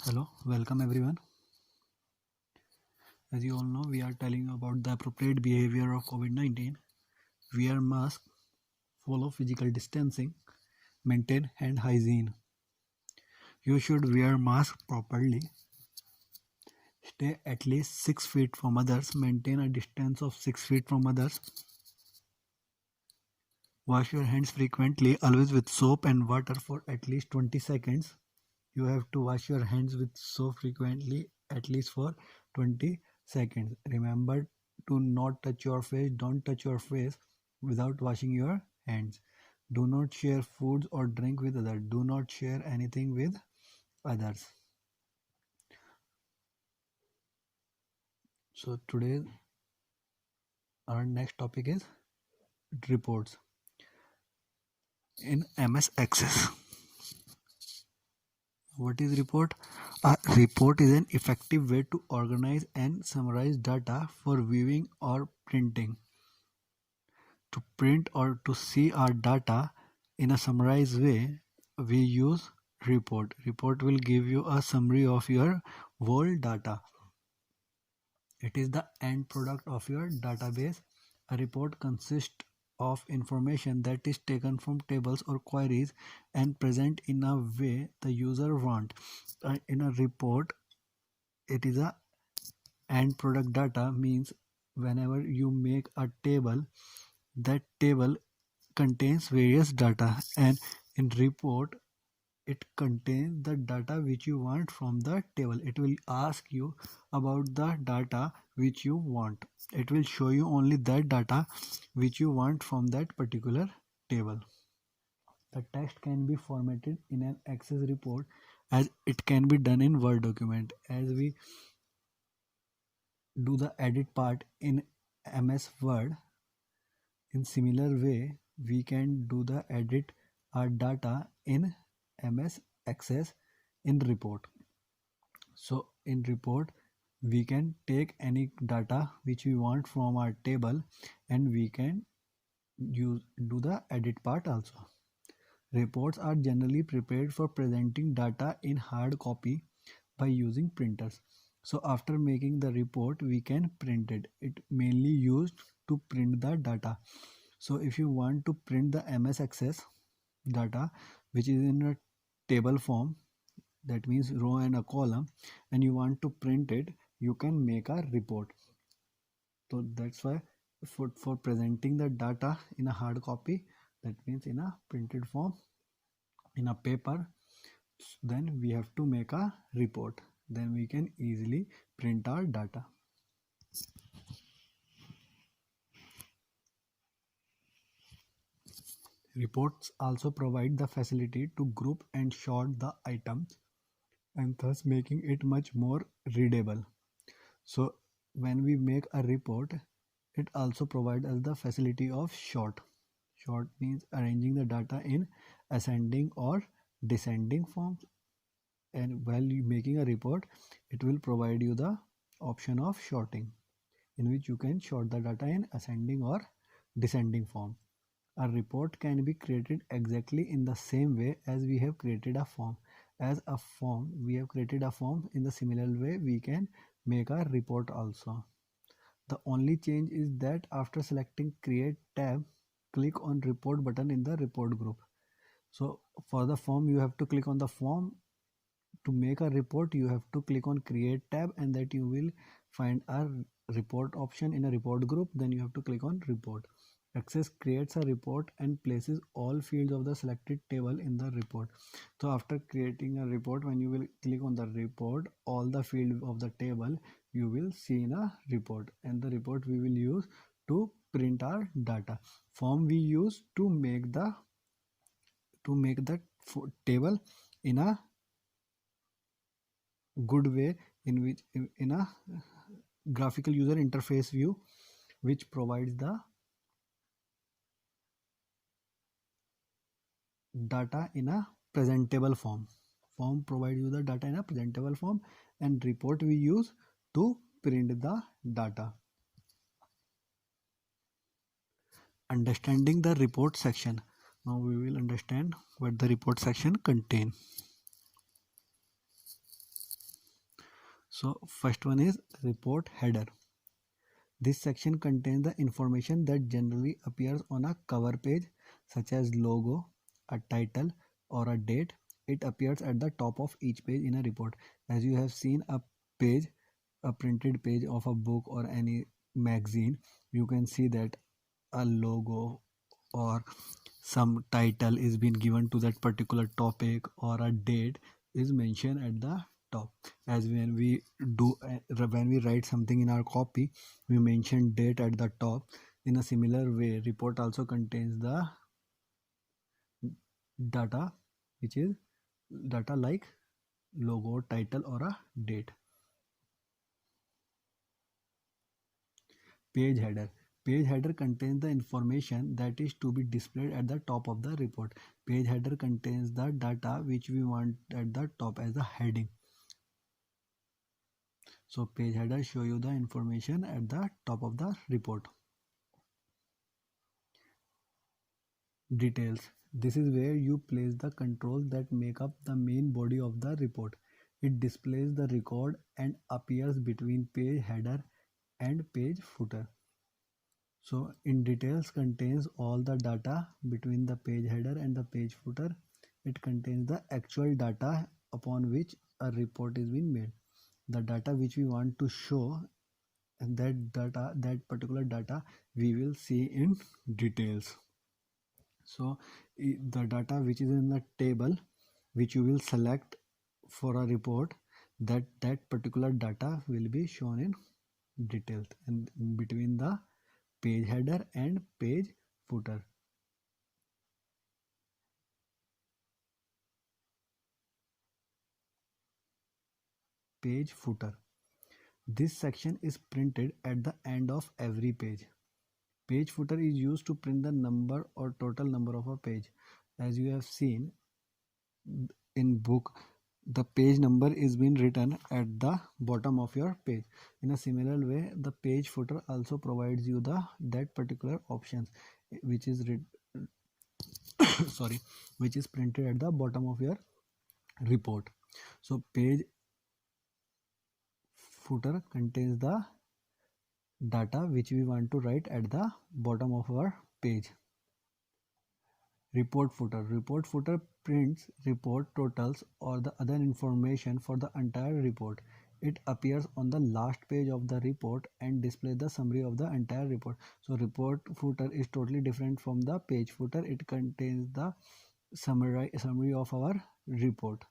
Hello, welcome everyone. As you all know, we are telling about the appropriate behavior of COVID-19. Wear mask, follow physical distancing, maintain hand hygiene. You should wear mask properly. Stay at least 6 feet from others. Maintain a distance of 6 feet from others. Wash your hands frequently, always with soap and water for at least 20 seconds. You have to wash your hands with soap frequently, at least for 20 seconds. Remember to not touch your face. Don't touch your face without washing your hands. Do not share foods or drink with others. Do not share anything with others. So today our next topic is reports in MS Access. What is report? A report is an effective way to organize and summarize data for viewing or printing. To print or to see our data in a summarized way, we use report. Report will give you a summary of your whole data. It is the end product of your database. A report consists of information that is taken from tables or queries and present in a way the user wants. In a report, it is a end product data, means whenever you make a table, that table contains various data, and in report it contains the data which you want from the table. It will ask you about the data which you want. It will show you only that data which you want from that particular table. The text can be formatted in an Access report as it can be done in Word document. As we do the edit part in MS Word, in similar way we can do the edit our data in MS Access in report. So in report we can take any data which we want from our table and we can do the edit part also. Reports are generally prepared for presenting data in hard copy by using printers. So after making the report we can print it. It mainly used to print the data. So if you want to print the MS Access data which is in a table form, that means row and a column, and you want to print it, you can make a report. So that's why for presenting the data in a hard copy, that means in a printed form, in a paper, then we have to make a report. Then we can easily print our data. Reports also provide the facility to group and sort the items and thus making it much more readable. So when we make a report, it also provides us the facility of sort. Sort means arranging the data in ascending or descending forms, and while you making a report it will provide you the option of sorting, in which you can sort the data in ascending or descending form. A report can be created exactly in the same way as we have created a form. As a form, we have created a form, in the similar way we can make a report also. The only change is that after selecting create tab, click on report button in the report group. So for the form you have to click on the form. To make a report you have to click on create tab, and that you will find a report option in a report group. Then you have to click on report. Access creates a report and places all fields of the selected table in the report. So after creating a report, when you will click on the report, all the fields of the table you will see in a report, and the report we will use to print our data. Form we use to make the table in a good way, in which in a graphical user interface view, which provides the data in a presentable form. Form provides you the data in a presentable form, and report we use to print the data. Understanding the report section. Now we will understand what the report section contain. So first one is report header. This section contains the information that generally appears on a cover page, such as logo, a title, or a date. It appears at the top of each page in a report. As you have seen a page, a printed page of a book or any magazine, you can see that a logo or some title is being given to that particular topic, or a date is mentioned at the top. As when we do when we write something in our copy, we mention date at the top. In a similar way, report also contains the data, which is data like logo, title, or a date. Page header. Page header contains the information that is to be displayed at the top of the report. Page header contains the data which we want at the top as a heading. So page header show you the information at the top of the report. Details. This is where you place the controls that make up the main body of the report. It displays the record and appears between page header and page footer. So in details contains all the data between the page header and the page footer. It contains the actual data upon which a report is being made. The data which we want to show, and that particular data we will see in details. So the data which is in the table which you will select for a report, that particular data will be shown in details and between the page header and page footer. Page footer. This section is printed at the end of every page. Page footer is used to print the number or total number of a page. As you have seen in book, the page number is being written at the bottom of your page. In a similar way, the page footer also provides you that particular options which is which is printed at the bottom of your report. So page footer contains the data which we want to write at the bottom of our page. Report footer. Report footer prints report totals or the other information for the entire report. It appears on the last page of the report and displays the summary of the entire report. So report footer is totally different from the page footer. It contains the summary of our report.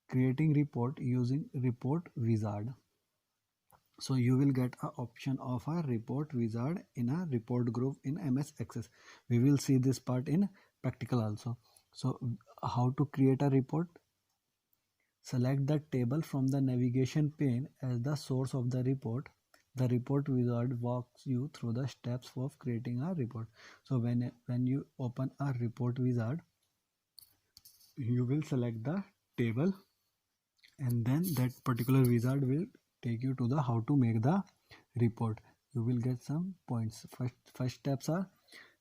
Creating report using report wizard. So you will get an option of a report wizard in a report group in MS Access. We will see this part in practical also. So how to create a report? Select the table from the navigation pane as the source of the report. The report wizard walks you through the steps of creating a report. So when you open a report wizard, you will select the table, and then that particular wizard will take you to the how to make the report. You will get some points. First steps are: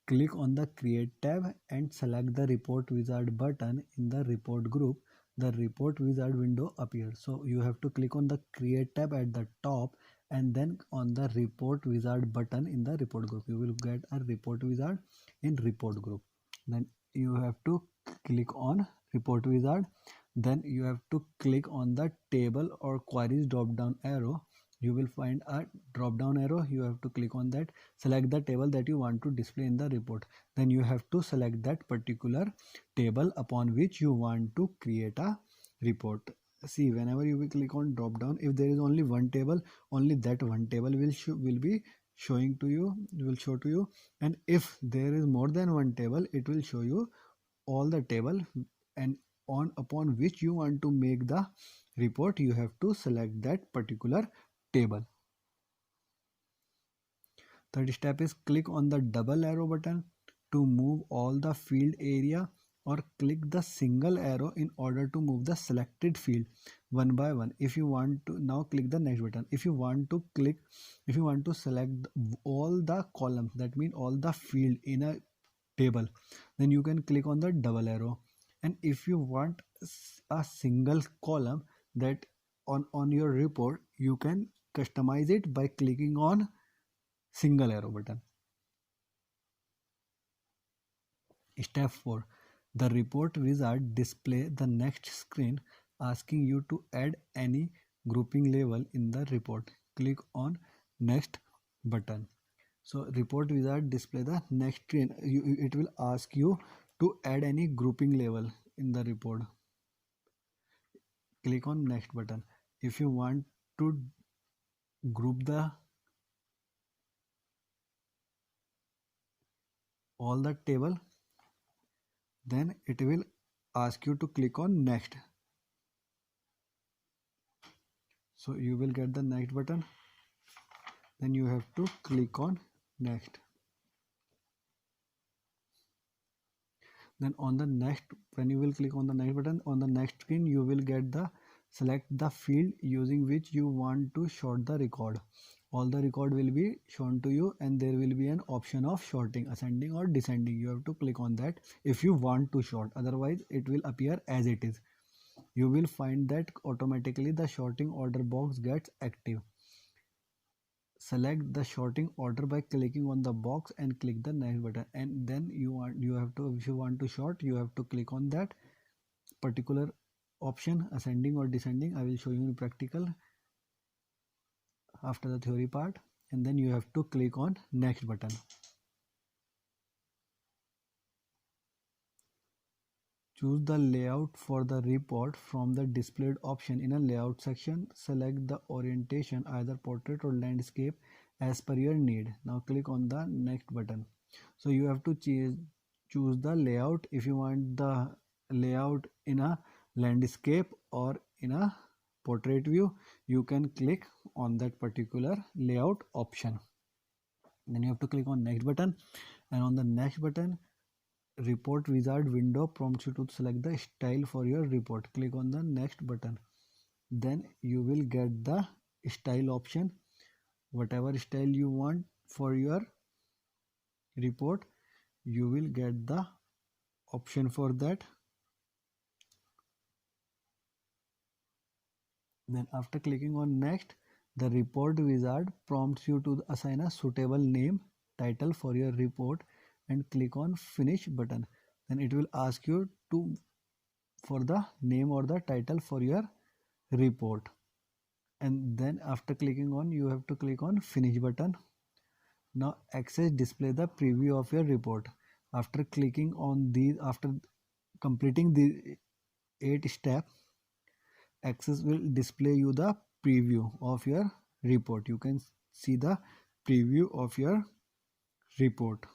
click on the create tab and select the report wizard button in the report group. The report wizard window appears. So you have to click on the create tab at the top and then on the report wizard button in the report group. You will get a report wizard in report group. Then you have to click on report wizard. Then you have to click on the table or queries drop down arrow. You will find a drop down arrow. You have to click on that, select the table that you want to display in the report. Then you have to select that particular table upon which you want to create a report. See, whenever you will click on drop down, if there is only one table, only that one table will be showing to you, will show to you. And if there is more than one table, it will show you all the table, and upon which you want to make the report, you have to select that particular table. Third step is click on the double arrow button to move all the field area, or click the single arrow in order to move the selected field one by one. If you want to, now click the next button. If you want to select all the columns, that means all the field in a table, then you can click on the double arrow. And if you want a single column that on your report, you can customize it by clicking on single arrow button. Step 4. The report wizard display the next screen asking you to add any grouping label in the report. Click on next button. So report wizard display the next screen. It will ask you to add any grouping label in the report. Click on next button. If you want to group the all the table, then it will ask you to click on next. So you will get the next button, then you have to click on next. Then on the next, when you will click on the next button, on the next screen you will get the select the field using which you want to sort the record. All the record will be shown to you, and there will be an option of sorting, ascending or descending. You have to click on that if you want to sort, otherwise it will appear as it is. You will find that automatically the sorting order box gets active. Select the sorting order by clicking on the box and click the next button, and then you have to, if you want to sort, you have to click on that particular option, ascending or descending. I will show you in practical after the theory part, and then you have to click on next button. Choose the layout for the report from the displayed option. In a layout section, select the orientation, either portrait or landscape, as per your need. Now click on the next button. So you have to choose the layout. If you want the layout in a landscape or in a portrait view, you can click on that particular layout option. Then you have to click on next button, and on the next button, report wizard window prompts you to select the style for your report. Click on the next button, then you will get the style option. Whatever style you want for your report, you will get the option for that. Then after clicking on next, the report wizard prompts you to assign a suitable name title for your report and click on finish button. Then it will ask you to for the name or the title for your report, and then after clicking on, you have to click on finish button. Now Access display the preview of your report. After clicking on these, after completing the 8 step, Access will display you the preview of your report. You can see the preview of your report.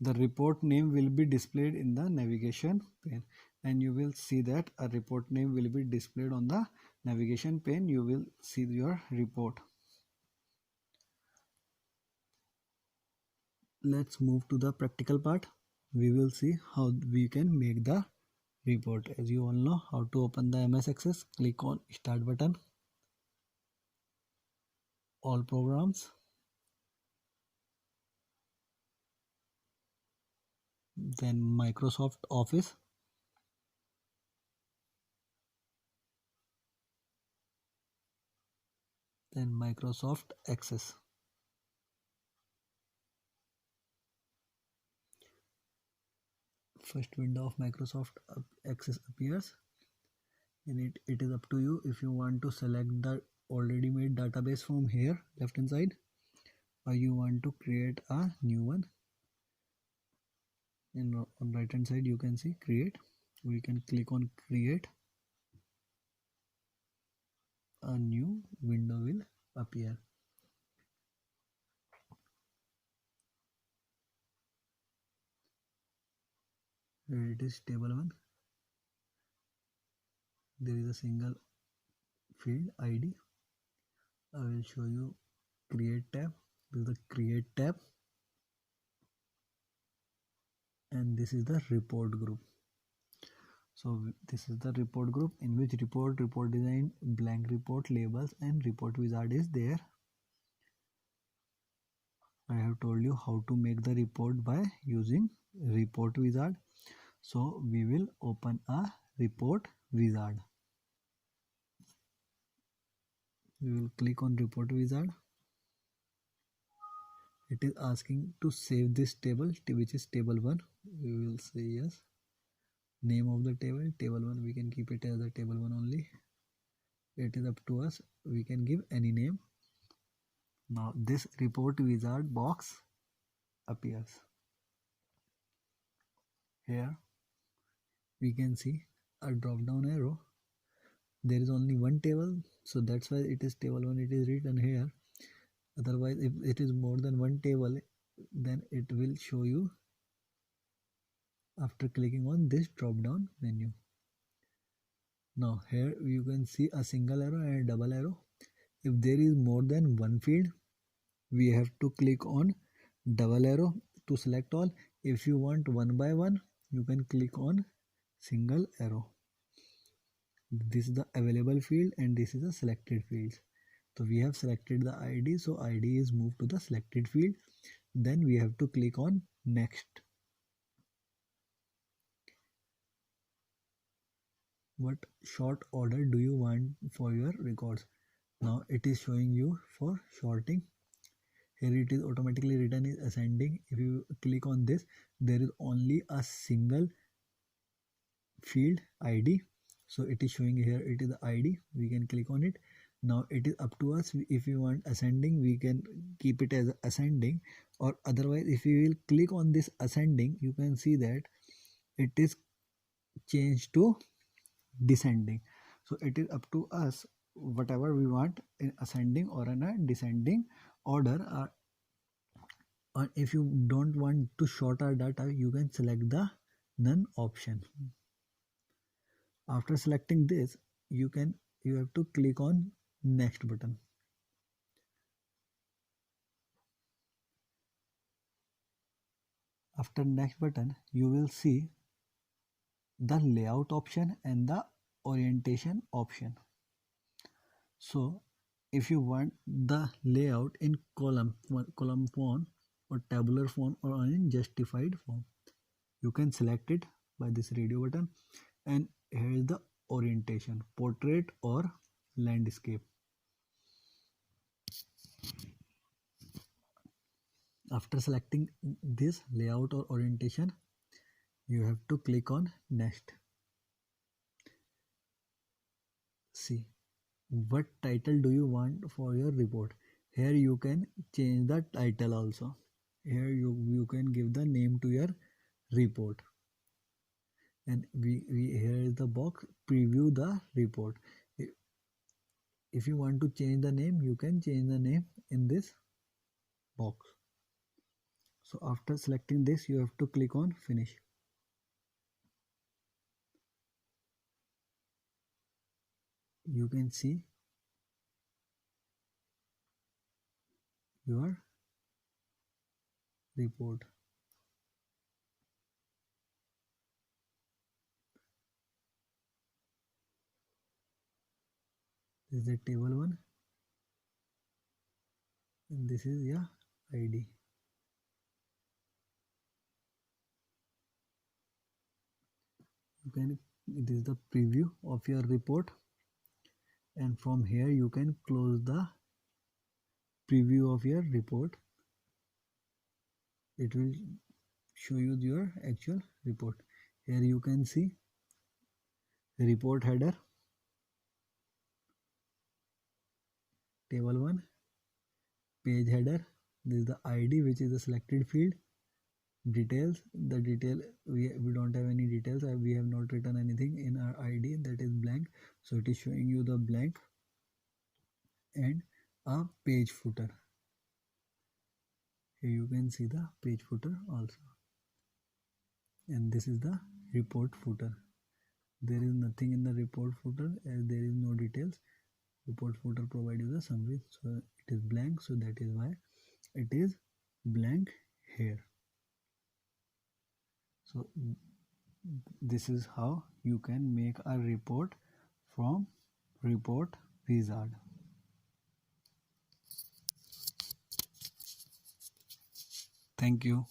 The report name will be displayed in the navigation pane, and you will see that a report name will be displayed on the navigation pane. You will see your report. Let's move to the practical part. We will see how we can make the report. As you all know how to open the MS Access, click on start button, all programs, then Microsoft Office, then Microsoft Access. First window of Microsoft Access appears, and it is up to you if you want to select the already made database from here left hand side, or you want to create a new one. And on right hand side you can see create. We can click on create. A new window will appear. Here it is table 1. There is a single field ID. I will show you create tab. This is the create tab, and this is the report group. So this is the report group in which report design, blank report, labels, and report wizard is there. I have told you how to make the report by using report wizard. So we will open a report wizard. We will click on report wizard. It is asking to save this table, which is table 1. We will say yes. Name of the table, table 1. We can keep it as the table 1 only. It is up to us. We can give any name. Now this report wizard box appears. Here we can see a drop down arrow. There is only one table, so that's why it is table 1. It is written here. Otherwise, if it is more than one table, then it will show you after clicking on this drop down menu. Now here you can see a single arrow and a double arrow. If there is more than one field, we have to click on double arrow to select all. If you want one by one, you can click on single arrow. This is the available field and this is the selected fields. So we have selected the ID, so ID is moved to the selected field. Then we have to click on next. What sort order do you want for your records? Now it is showing you for sorting. Here it is automatically written is ascending. If you click on this, there is only a single field ID. So it is showing here, it is the ID. We can click on it. Now it is up to us. If you want ascending, we can keep it as ascending, or otherwise if you will click on this ascending, you can see that it is changed to descending. So it is up to us whatever we want in ascending or in a descending order. Or if you don't want to sort our data, you can select the none option. After selecting this, you have to click on next button. After next button, you will see the layout option and the orientation option. So if you want the layout in column form or tabular form or in justified form, you can select it by this radio button. And here is the orientation, portrait or landscape. After selecting this layout or orientation, you have to click on next. See what title do you want for your report. Here you can change the title also. Here you can give the name to your report. And we here is the box preview the report. If you want to change the name, you can change the name in this box. So after selecting this, you have to click on finish. You can see your report. This is the table 1 and this is your ID. This is the preview of your report, and from here you can close the preview of your report. It will show you your actual report. Here you can see report header, table 1, page header. This is the ID, which is the selected field. Details, the detail we don't have any details. We have not written anything in our ID, that is blank, so it is showing you the blank. And a page footer. Here you can see the page footer also, and this is the report footer. There is nothing in the report footer as there is no details. Report footer provides you the summary, so it is blank, so that is why it is blank here. So this is how you can make a report from report wizard. Thank you.